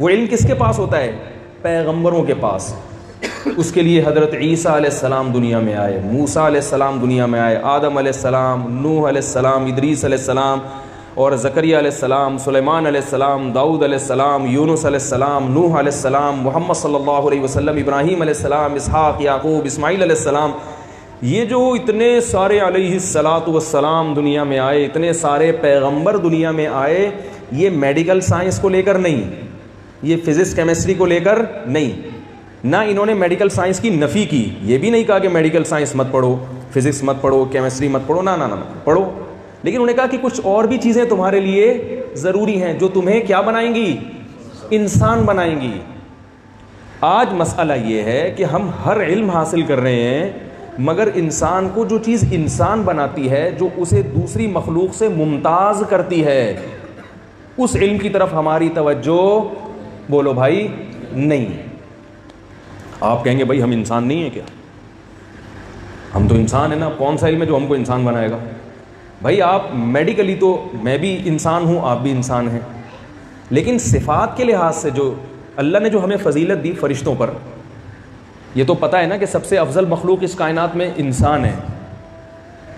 وہ علم کس کے پاس ہوتا ہے؟ پیغمبروں کے پاس. اس کے لیے حضرت عیسیٰ علیہ السلام دنیا میں آئے, موسیٰ علیہ السلام دنیا میں آئے, آدم علیہ السلام, نوح علیہ السلام, ادریس علیہ السلام اور زکریا علیہ السلام, سلیمان علیہ السلام, داؤد علیہ السلام, یونس علیہ السلام, نوح علیہ السلام, محمد صلی اللہ علیہ وسلم, ابراہیم علیہ السلام, اسحاق, یعقوب, اسماعیل علیہ السلام. یہ جو اتنے سارے علیہ الصلاۃ والسلام دنیا میں آئے, اتنے سارے پیغمبر دنیا میں آئے, یہ میڈیکل سائنس کو لے کر نہیں, یہ فزکس کیمسٹری کو لے کر نہیں. نہ انہوں نے میڈیکل سائنس کی نفی کی, یہ بھی نہیں کہا کہ میڈیکل سائنس مت پڑھو, فزکس مت پڑھو, کیمسٹری مت پڑھو, نہ پڑھو. لیکن انہوں نے کہا کہ کچھ اور بھی چیزیں تمہارے لیے ضروری ہیں جو تمہیں کیا بنائیں گی؟ انسان بنائیں گی. آج مسئلہ یہ ہے کہ ہم ہر علم حاصل کر رہے ہیں, مگر انسان کو جو چیز انسان بناتی ہے, جو اسے دوسری مخلوق سے ممتاز کرتی ہے, اس علم کی طرف ہماری توجہ بولو بھائی نہیں. آپ کہیں گے بھائی ہم انسان نہیں ہیں کیا؟ ہم تو انسان ہیں نا, کون سا علم ہے جو ہم کو انسان بنائے گا؟ بھائی آپ میڈیکلی تو میں بھی انسان ہوں, آپ بھی انسان ہیں, لیکن صفات کے لحاظ سے جو اللہ نے جو ہمیں فضیلت دی فرشتوں پر, یہ تو پتہ ہے نا کہ سب سے افضل مخلوق اس کائنات میں انسان ہے.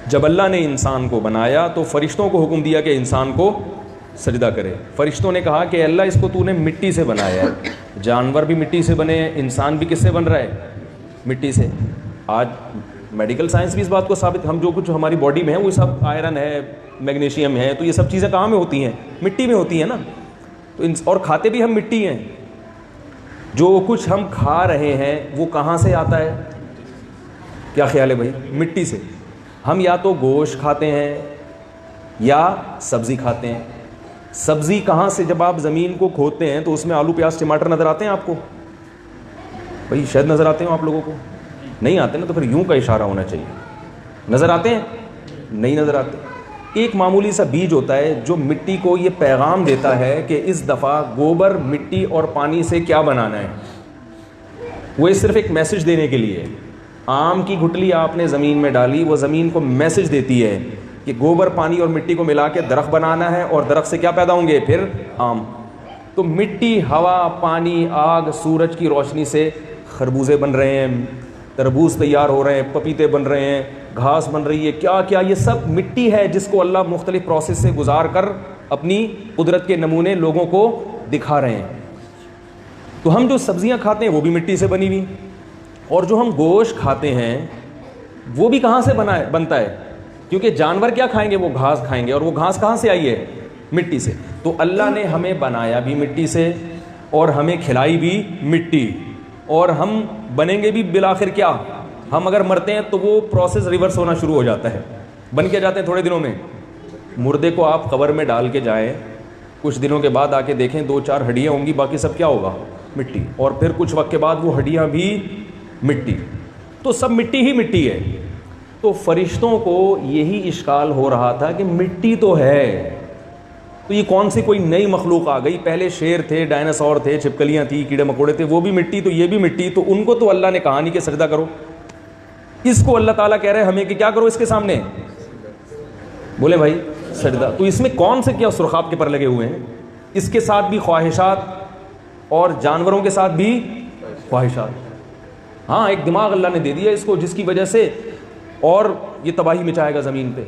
جب اللہ نے انسان کو بنایا تو فرشتوں کو حکم دیا کہ انسان کو سجدہ کرے. فرشتوں نے کہا کہ اللہ اس کو تو نے مٹی سے بنایا ہے, جانور بھی مٹی سے بنے ہیں, انسان بھی کس سے بن رہا ہے؟ مٹی سے. آج میڈیکل سائنس بھی اس بات کو ثابت, ہم جو کچھ ہماری باڈی میں ہے وہ سب آئرن ہے, میگنیشیم ہے, تو یہ سب چیزیں کہاں میں ہوتی ہیں؟ مٹی میں ہوتی ہیں نا. تو اور کھاتے بھی ہم مٹی ہیں. جو کچھ ہم کھا رہے ہیں وہ کہاں سے آتا ہے؟ کیا خیال ہے بھائی؟ مٹی سے. ہم یا تو گوشت کھاتے ہیں یا سبزی کھاتے ہیں. سبزی کہاں سے؟ جب آپ زمین کو کھودتے ہیں تو اس میں آلو پیاز ٹماٹر نظر آتے ہیں آپ کو؟ بھائی شاید نظر آتے ہیں آپ لوگوں کو, نہیں آتے نا, تو پھر یوں کا اشارہ ہونا چاہیے. نظر آتے ہیں؟ نہیں نظر آتے. ایک معمولی سا بیج ہوتا ہے جو مٹی کو یہ پیغام دیتا ہے کہ اس دفعہ گوبر, مٹی اور پانی سے کیا بنانا ہے. وہ صرف ایک میسج دینے کے لیے. آم کی گٹلی آپ نے زمین میں ڈالی, وہ زمین کو میسج دیتی ہے کہ گوبر, پانی اور مٹی کو ملا کے درخت بنانا ہے, اور درخت سے کیا پیدا ہوں گے؟ پھر آم. تو مٹی, ہوا, پانی, آگ, سورج کی روشنی سے خربوزے بن رہے ہیں, تربوز تیار ہو رہے ہیں, پپیتے بن رہے ہیں, گھاس بن رہی ہے, کیا کیا, یہ سب مٹی ہے جس کو اللہ مختلف پروسیس سے گزار کر اپنی قدرت کے نمونے لوگوں کو دکھا رہے ہیں. تو ہم جو سبزیاں کھاتے ہیں وہ بھی مٹی سے بنی ہوئی, اور جو ہم گوشت کھاتے ہیں وہ بھی کہاں سے بنتا ہے؟ کیونکہ جانور کیا کھائیں گے؟ وہ گھاس کھائیں گے, اور وہ گھاس کہاں سے آئی ہے؟ مٹی سے. تو اللہ نے ہمیں بنایا بھی مٹی سے اور ہمیں کھلائی بھی مٹی, اور ہم بنیں گے بھی بالآخر کیا؟ ہم اگر مرتے ہیں تو وہ پروسیس ریورس ہونا شروع ہو جاتا ہے. بن کے جاتے ہیں تھوڑے دنوں میں. مردے کو آپ قبر میں ڈال کے جائیں, کچھ دنوں کے بعد آ کے دیکھیں 2-4 ہڈیاں ہوں گی, باقی سب کیا ہوگا؟ مٹی. اور پھر کچھ وقت کے بعد وہ ہڈیاں بھی مٹی. تو سب مٹی ہی مٹی ہے. تو فرشتوں کو یہی اشکال ہو رہا تھا کہ مٹی تو ہے, تو یہ کون سی کوئی نئی مخلوق آ گئی؟ پہلے شیر تھے, ڈائناسور تھے, چھپکلیاں تھیں, کیڑے مکوڑے تھے, وہ بھی مٹی, تو یہ بھی مٹی. تو ان کو تو اللہ نے کہا نہیں کہ سجدہ کرو. اس کو اللہ تعالیٰ کہہ رہے ہیں ہمیں کہ کیا کرو اس کے سامنے؟ بولے بھائی سجدہ. تو اس میں کون سے کیا سرخاب کے پر لگے ہوئے ہیں؟ اس کے ساتھ بھی خواہشات, اور جانوروں کے ساتھ بھی خواہشات. ہاں ایک دماغ اللہ نے دے دیا اس کو, جس کی وجہ سے اور یہ تباہی مچائے گا زمین پہ.